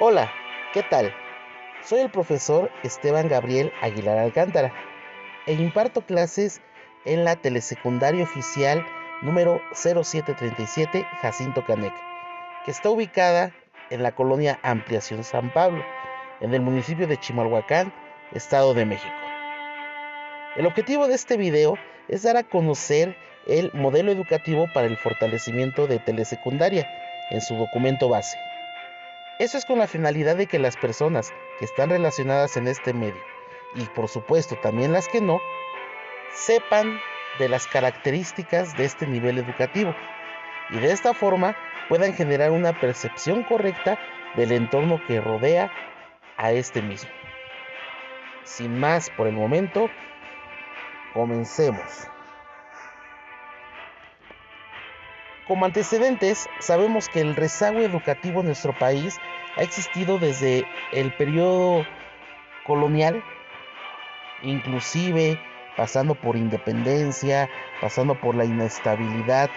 Hola, ¿qué tal? Soy el profesor Esteban Gabriel Aguilar Alcántara e imparto clases en la telesecundaria oficial número 0737 Jacinto Canec, que está ubicada en la colonia Ampliación San Pablo, en el municipio de Chimalhuacán, Estado de México. El objetivo de este video es dar a conocer el modelo educativo para el fortalecimiento de telesecundaria en su documento base. Eso es con la finalidad de que las personas que están relacionadas en este medio, y por supuesto también las que no, sepan de las características de este nivel educativo y de esta forma puedan generar una percepción correcta del entorno que rodea a este mismo. Sin más por el momento, comencemos. Como antecedentes, sabemos que el rezago educativo en nuestro país ha existido desde el periodo colonial, inclusive pasando por independencia, pasando por la inestabilidad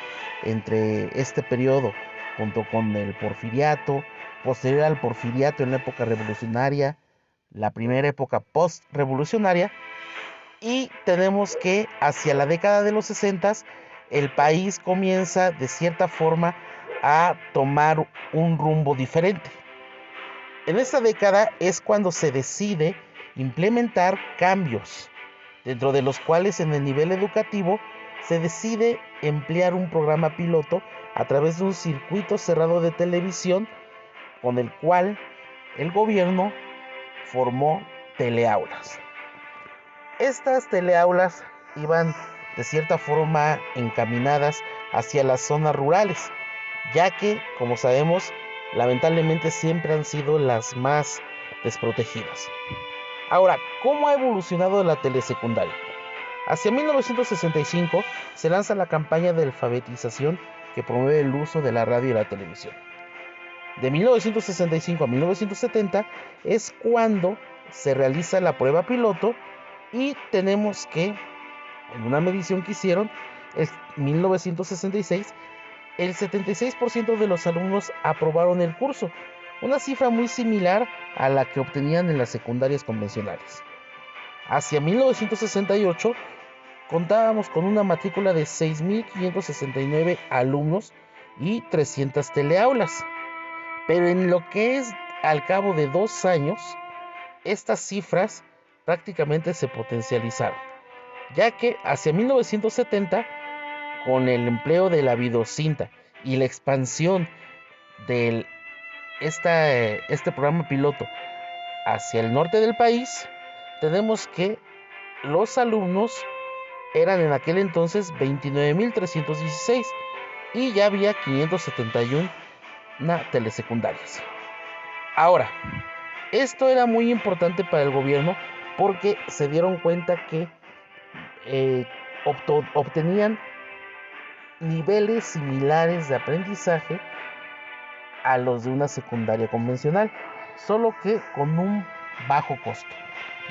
entre este periodo junto con el porfiriato, posterior al porfiriato en la época revolucionaria, la primera época post-revolucionaria, y tenemos que hacia la década de los 60 el país comienza de cierta forma a tomar un rumbo diferente. En esta década es cuando se decide implementar cambios, dentro de los cuales en el nivel educativo se decide emplear un programa piloto a través de un circuito cerrado de televisión con el cual el gobierno formó teleaulas. Estas teleaulas iban de cierta forma encaminadas hacia las zonas rurales, ya que, como sabemos, lamentablemente siempre han sido las más desprotegidas. Ahora, ¿cómo ha evolucionado la telesecundaria? Hacia 1965 se lanza la campaña de alfabetización que promueve el uso de la radio y la televisión. De 1965 a 1970 es cuando se realiza la prueba piloto y tenemos que, en una medición que hicieron, en 1966, el 76% de los alumnos aprobaron el curso, una cifra muy similar a la que obtenían en las secundarias convencionales. Hacia 1968 contábamos con una matrícula de 6.569 alumnos y 300 teleaulas, pero en lo que es al cabo de 2 años, estas cifras prácticamente se potencializaron, ya que hacia 1970, con el empleo de la videocinta y la expansión de este programa piloto hacia el norte del país, tenemos que los alumnos eran en aquel entonces 29.316 y ya había 571 telesecundarias. Ahora, esto era muy importante para el gobierno porque se dieron cuenta que obtenían niveles similares de aprendizaje a los de una secundaria convencional, solo que con un bajo costo.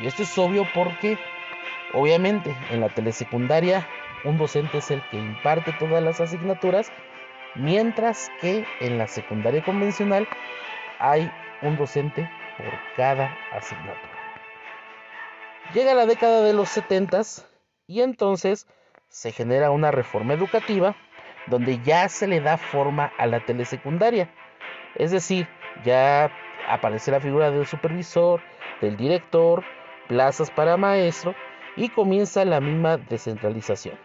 Y esto es obvio porque obviamente en la telesecundaria un docente es el que imparte todas las asignaturas, mientras que en la secundaria convencional hay un docente por cada asignatura. Llega la década de los 70 y entonces se genera una reforma educativa donde ya se le da forma a la telesecundaria. Es decir, ya aparece la figura del supervisor, del director, plazas para maestro y comienza la misma descentralización.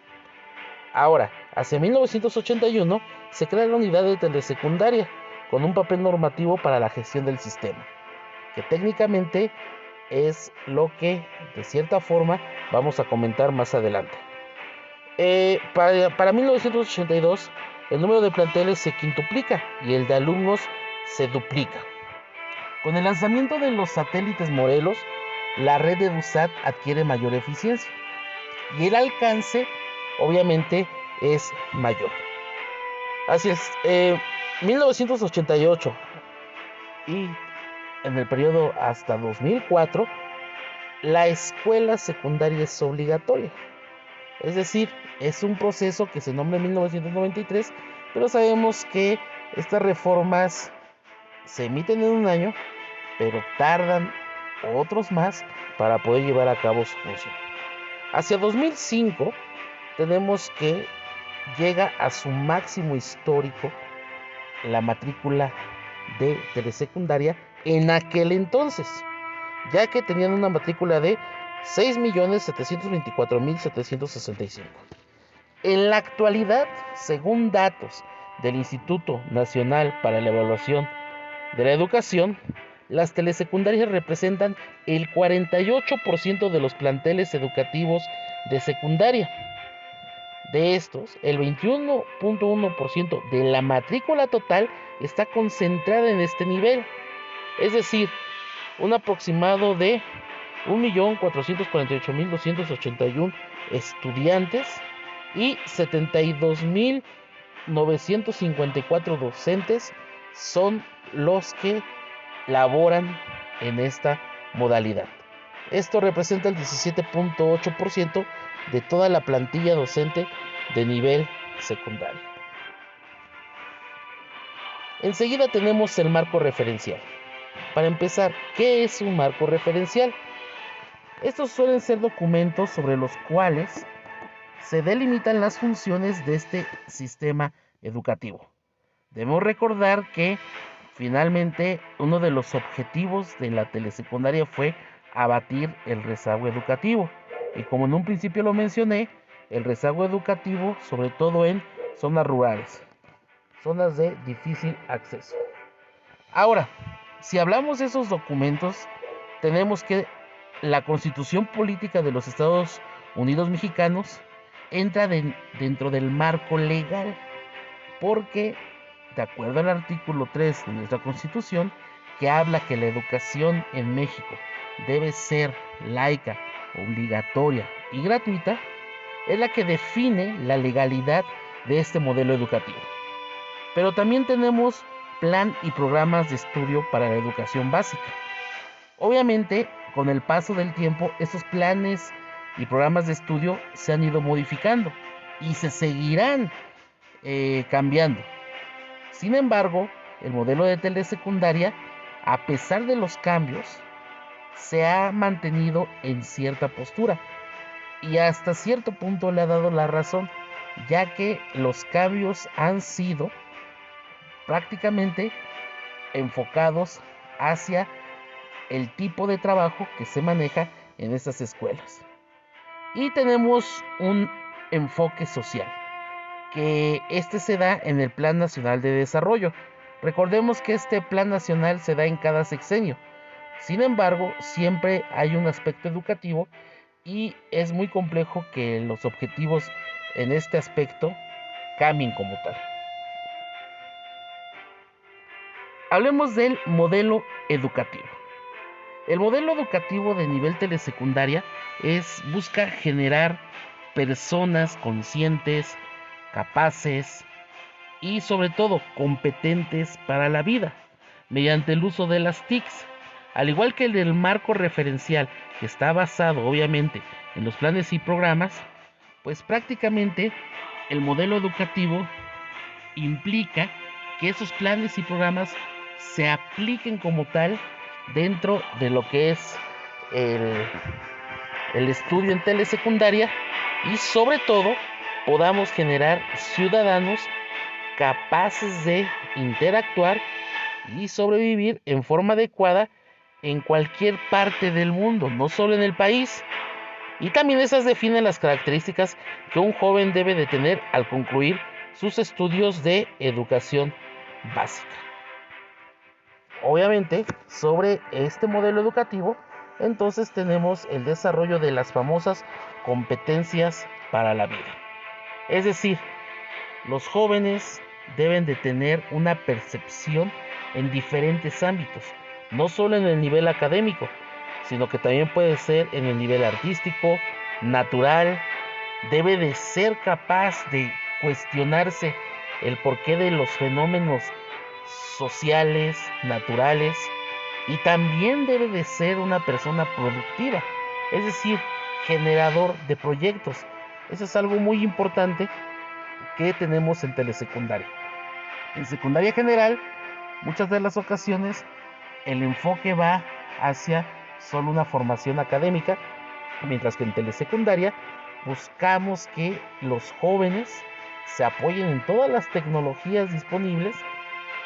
Ahora, hacia 1981 se crea la unidad de telesecundaria con un papel normativo para la gestión del sistema, que técnicamente es lo que de cierta forma vamos a comentar más adelante. Para 1982 el número de planteles se quintuplica y el de alumnos se duplica. Con el lanzamiento de los satélites Morelos, la red de EduSat adquiere mayor eficiencia y el alcance obviamente es mayor. Así es, 1988 y en el periodo hasta 2004, la escuela secundaria es obligatoria. Es decir, es un proceso que se nombra en 1993, pero sabemos que estas reformas se emiten en un año pero tardan otros más para poder llevar a cabo su función. Hacia 2005 tenemos que llega a su máximo histórico la matrícula de telesecundaria en aquel entonces, ya que tenían una matrícula de 6.724.765. En la actualidad, según datos del Instituto Nacional para la Evaluación de la Educación, las telesecundarias representan el 48% de los planteles educativos de secundaria. De estos, el 21.1% de la matrícula total está concentrada en este nivel, es decir, un aproximado de 1.448.281 estudiantes y 72.954 docentes son los que laboran en esta modalidad. Esto representa el 17.8% de toda la plantilla docente de nivel secundario. Enseguida tenemos el marco referencial. Para empezar, ¿qué es un marco referencial? Estos suelen ser documentos sobre los cuales se delimitan las funciones de este sistema educativo. Debemos recordar que finalmente uno de los objetivos de la telesecundaria fue abatir el rezago educativo. Y como en un principio lo mencioné, el rezago educativo sobre todo en zonas rurales, zonas de difícil acceso. Ahora, si hablamos de esos documentos, tenemos que la Constitución Política de los Estados Unidos Mexicanos entra dentro del marco legal, porque de acuerdo al artículo 3 de nuestra Constitución, que habla que la educación en México debe ser laica, obligatoria y gratuita, es la que define la legalidad de este modelo educativo. Pero también tenemos plan y programas de estudio para la educación básica. Obviamente, con el paso del tiempo, estos planes y programas de estudio se han ido modificando y se seguirán cambiando. Sin embargo, el modelo de telesecundaria, a pesar de los cambios, se ha mantenido en cierta postura y hasta cierto punto le ha dado la razón, ya que los cambios han sido prácticamente enfocados hacia el tipo de trabajo que se maneja en estas escuelas. Y tenemos un enfoque social, que este se da en el Plan Nacional de Desarrollo. Recordemos que este Plan Nacional se da en cada sexenio. Sin embargo, siempre hay un aspecto educativo y es muy complejo que los objetivos en este aspecto cambien como tal. Hablemos del modelo educativo. El modelo educativo de nivel telesecundaria busca generar personas conscientes, capaces y sobre todo competentes para la vida mediante el uso de las TICs, al igual que el del marco referencial, que está basado obviamente en los planes y programas. Pues prácticamente el modelo educativo implica que esos planes y programas se apliquen como tal dentro de lo que es el estudio en telesecundaria, y sobre todo podamos generar ciudadanos capaces de interactuar y sobrevivir en forma adecuada en cualquier parte del mundo, no solo en el país. Y también esas definen las características que un joven debe de tener al concluir sus estudios de educación básica. Obviamente, sobre este modelo educativo, entonces tenemos el desarrollo de las famosas competencias para la vida. Es decir, los jóvenes deben de tener una percepción en diferentes ámbitos, no solo en el nivel académico, sino que también puede ser en el nivel artístico, natural. Debe de ser capaz de cuestionarse el porqué de los fenómenos sociales, naturales, y también debe de ser una persona productiva, es decir, generador de proyectos. Eso es algo muy importante que tenemos en telesecundaria. En secundaria general, muchas de las ocasiones el enfoque va hacia solo una formación académica, mientras que en telesecundaria buscamos que los jóvenes se apoyen en todas las tecnologías disponibles.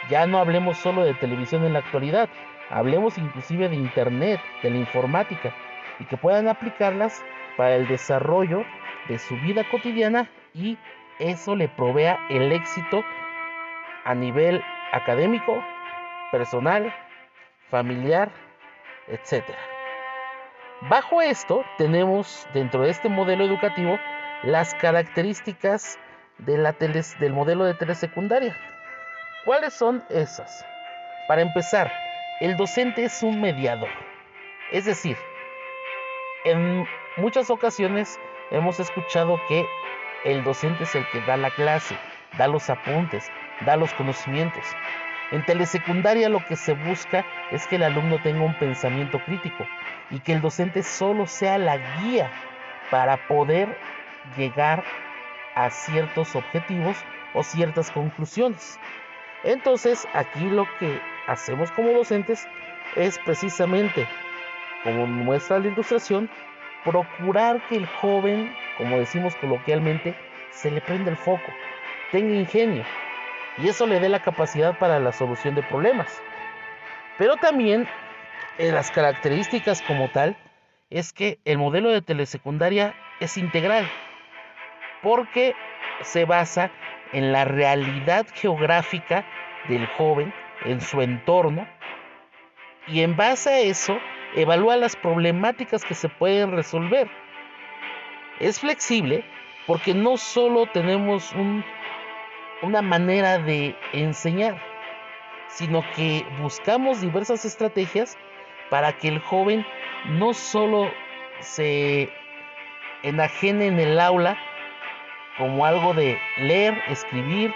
Ya no hablemos solo de televisión en la actualidad, hablemos inclusive de internet, de la informática, y que puedan aplicarlas para el desarrollo de su vida cotidiana, y eso le provea el éxito a nivel académico, personal, familiar, etcétera. Bajo esto tenemos dentro de este modelo educativo las características del modelo de telesecundaria. ¿Cuáles son esas? Para empezar, el docente es un mediador. Es decir, en muchas ocasiones hemos escuchado que el docente es el que da la clase, da los apuntes, da los conocimientos. En telesecundaria lo que se busca es que el alumno tenga un pensamiento crítico y que el docente solo sea la guía para poder llegar a ciertos objetivos o ciertas conclusiones. Entonces, aquí lo que hacemos como docentes es precisamente, como muestra la ilustración, procurar que el joven, como decimos coloquialmente, se le prenda el foco, tenga ingenio, y eso le dé la capacidad para la solución de problemas. Pero también las características como tal es que el modelo de telesecundaria es integral, porque se basa en la realidad geográfica del joven, en su entorno, y en base a eso evalúa las problemáticas que se pueden resolver. Es flexible porque no solo tenemos una manera de enseñar, sino que buscamos diversas estrategias para que el joven no solo se enajene en el aula como algo de leer, escribir,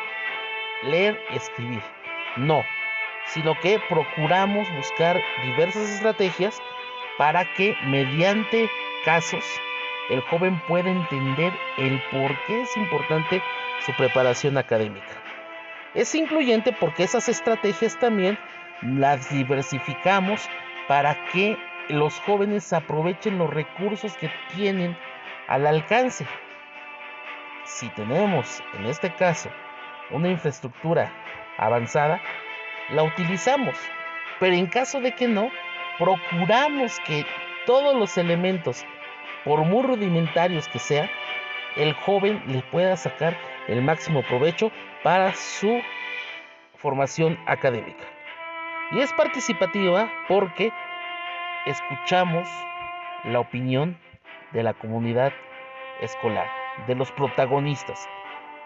no, sino que procuramos buscar diversas estrategias para que mediante casos el joven pueda entender el por qué es importante su preparación académica. Es incluyente porque esas estrategias también las diversificamos para que los jóvenes aprovechen los recursos que tienen al alcance. Si tenemos, en este caso, una infraestructura avanzada, la utilizamos, pero en caso de que no, procuramos que todos los elementos, por muy rudimentarios que sean, el joven le pueda sacar el máximo provecho para su formación académica. Y es participativa porque escuchamos la opinión de la comunidad escolar, de los protagonistas,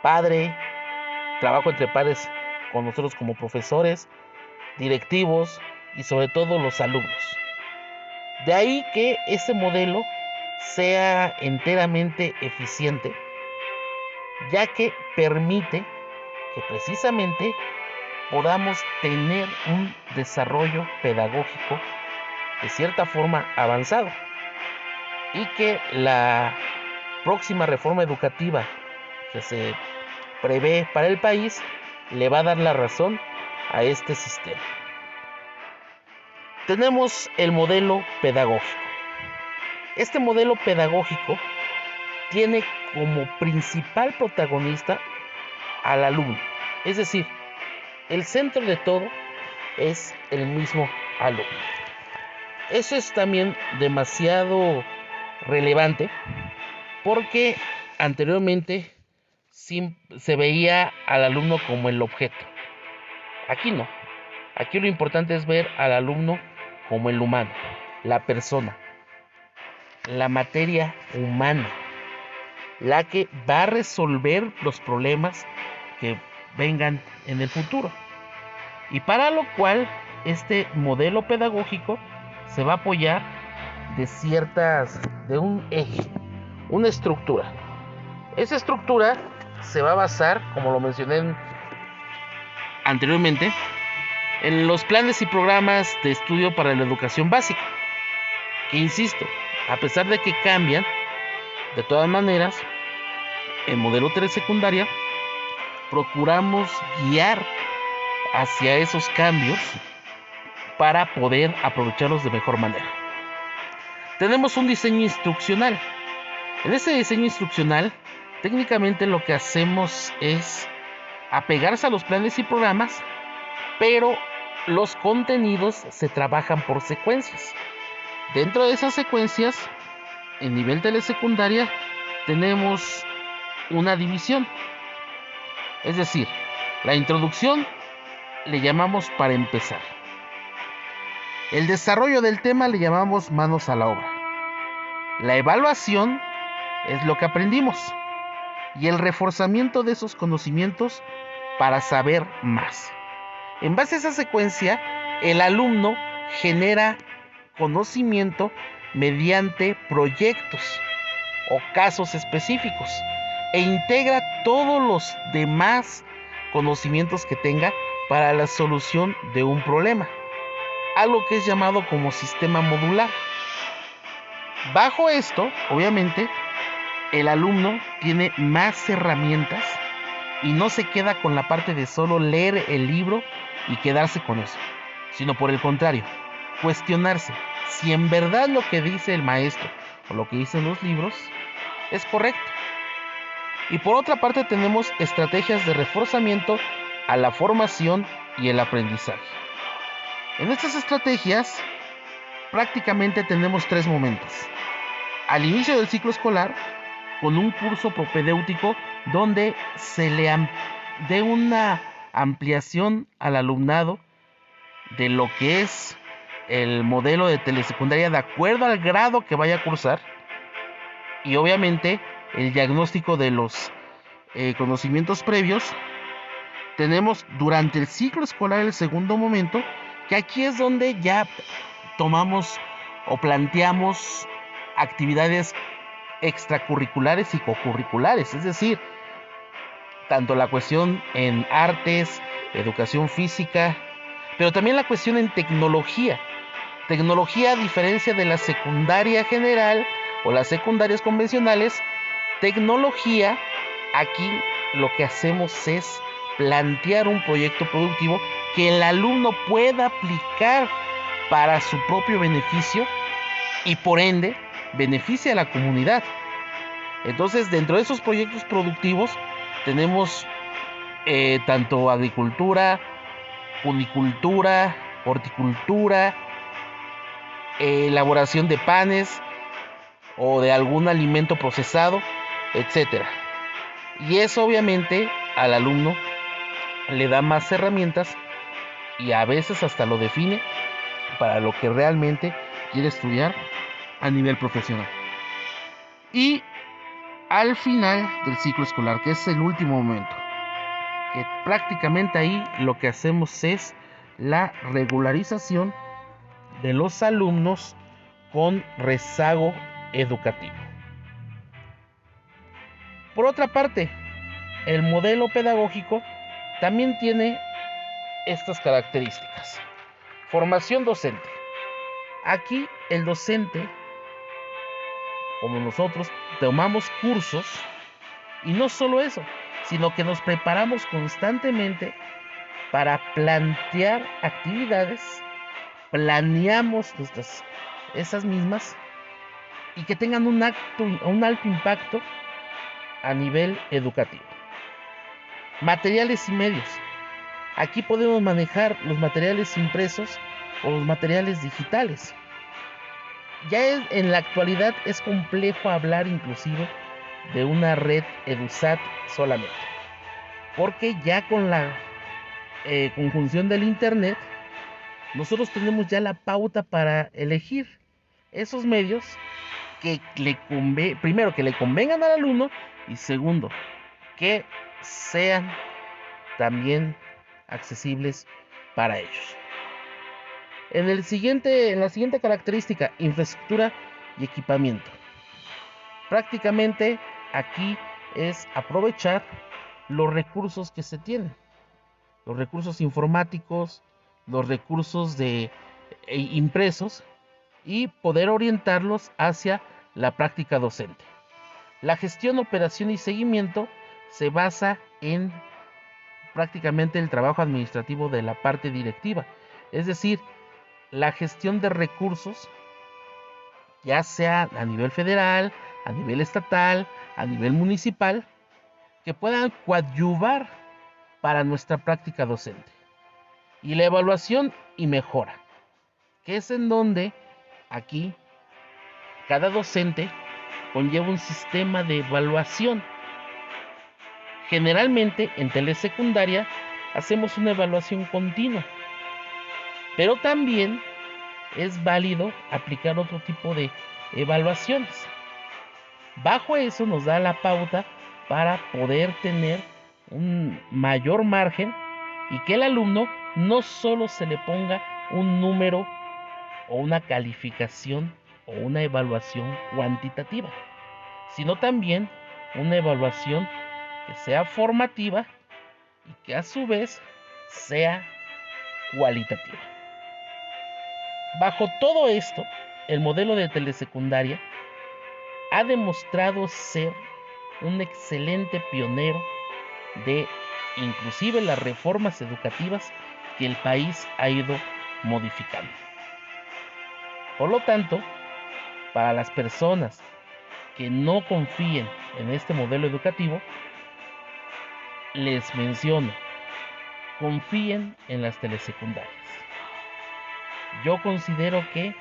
padre, trabajo entre pares con nosotros como profesores, directivos y sobre todo los alumnos. De ahí que este modelo sea enteramente eficiente, ya que permite que precisamente podamos tener un desarrollo pedagógico de cierta forma avanzado, y que la próxima reforma educativa que se prevé para el país le va a dar la razón a este sistema. Tenemos el modelo pedagógico. Este modelo pedagógico tiene como principal protagonista al alumno, es decir, el centro de todo es el mismo alumno. Eso es también demasiado relevante porque anteriormente se veía al alumno como el objeto. Aquí no. Aquí lo importante es ver al alumno como el humano, la persona, la materia humana, la que va a resolver los problemas que vengan en el futuro. Y para lo cual este modelo pedagógico se va a apoyar de un eje, una estructura. Esa estructura se va a basar, como lo mencioné anteriormente, en los planes y programas de estudio para la educación básica, que insisto, a pesar de que cambian, de todas maneras, en modelo telesecundaria procuramos guiar hacia esos cambios para poder aprovecharlos de mejor manera. Tenemos un diseño instruccional. En este diseño instruccional, técnicamente lo que hacemos es apegarse a los planes y programas, pero los contenidos se trabajan por secuencias. Dentro de esas secuencias, en nivel telesecundaria, tenemos una división. Es decir, la introducción le llamamos para empezar. El desarrollo del tema le llamamos manos a la obra. La evaluación es lo que aprendimos. Y el reforzamiento de esos conocimientos para saber más. En base a esa secuencia, el alumno genera conocimiento mediante proyectos o casos específicos e integra todos los demás conocimientos que tenga para la solución de un problema, algo que es llamado como sistema modular. Bajo esto, obviamente, el alumno tiene más herramientas y no se queda con la parte de solo leer el libro y quedarse con eso, sino por el contrario, cuestionarse si en verdad lo que dice el maestro o lo que dicen los libros es correcto. Y por otra parte tenemos estrategias de reforzamiento a la formación y el aprendizaje. En estas estrategias prácticamente tenemos 3 momentos. Al inicio del ciclo escolar, con un curso propedéutico donde se le dé una ampliación al alumnado de lo que es el modelo de telesecundaria de acuerdo al grado que vaya a cursar, y obviamente el diagnóstico de los conocimientos previos. Tenemos durante el ciclo escolar el segundo momento, que aquí es donde ya tomamos o planteamos actividades extracurriculares y cocurriculares, es decir, tanto la cuestión en artes, educación física, pero también la cuestión en tecnología. Tecnología, a diferencia de la secundaria general o las secundarias convencionales, tecnología, aquí lo que hacemos es plantear un proyecto productivo que el alumno pueda aplicar para su propio beneficio y por ende beneficia a la comunidad. Entonces, dentro de esos proyectos productivos tenemos tanto agricultura, punicultura, horticultura, elaboración de panes o de algún alimento procesado, etcétera. Y eso obviamente al alumno le da más herramientas y a veces hasta lo define para lo que realmente quiere estudiar a nivel profesional. Y al final del ciclo escolar, que es el último momento, que prácticamente ahí lo que hacemos es la regularización de los alumnos con rezago educativo. Por otra parte, el modelo pedagógico también tiene estas características. Formación docente. Aquí el docente, como nosotros, tomamos cursos y no solo eso, sino que nos preparamos constantemente para plantear actividades, planeamos esas mismas y que tengan un alto impacto a nivel educativo. Materiales y medios. Aquí podemos manejar los materiales impresos o los materiales digitales. En la actualidad es complejo hablar inclusive de una red EduSat solamente, porque ya con la conjunción del internet nosotros tenemos ya la pauta para elegir esos medios que primero que le convengan al alumno y segundo que sean también accesibles para ellos. En la siguiente característica, infraestructura y equipamiento. Prácticamente aquí es aprovechar los recursos que se tienen, los recursos informáticos, los recursos impresos y poder orientarlos hacia la práctica docente. La gestión, operación y seguimiento se basa en prácticamente el trabajo administrativo de la parte directiva, es decir, la gestión de recursos, ya sea a nivel federal, a nivel estatal, a nivel municipal, que puedan coadyuvar para nuestra práctica docente. Y la evaluación y mejora, que es en donde aquí cada docente conlleva un sistema de evaluación. Generalmente en telesecundaria hacemos una evaluación continua, pero también es válido aplicar otro tipo de evaluaciones. Bajo eso nos da la pauta para poder tener un mayor margen y que el alumno no solo se le ponga un número o una calificación o una evaluación cuantitativa, sino también una evaluación que sea formativa y que a su vez sea cualitativa. Bajo todo esto, el modelo de telesecundaria ha demostrado ser un excelente pionero de inclusive las reformas educativas que el país ha ido modificando. Por lo tanto, para las personas que no confíen en este modelo educativo, les menciono, confíen en las telesecundarias. Yo considero que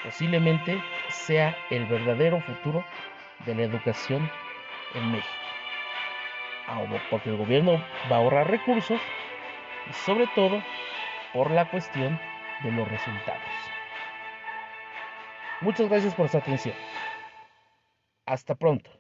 posiblemente sea el verdadero futuro de la educación en México, porque el gobierno va a ahorrar recursos y sobre todo por la cuestión de los resultados. Muchas gracias por su atención. Hasta pronto.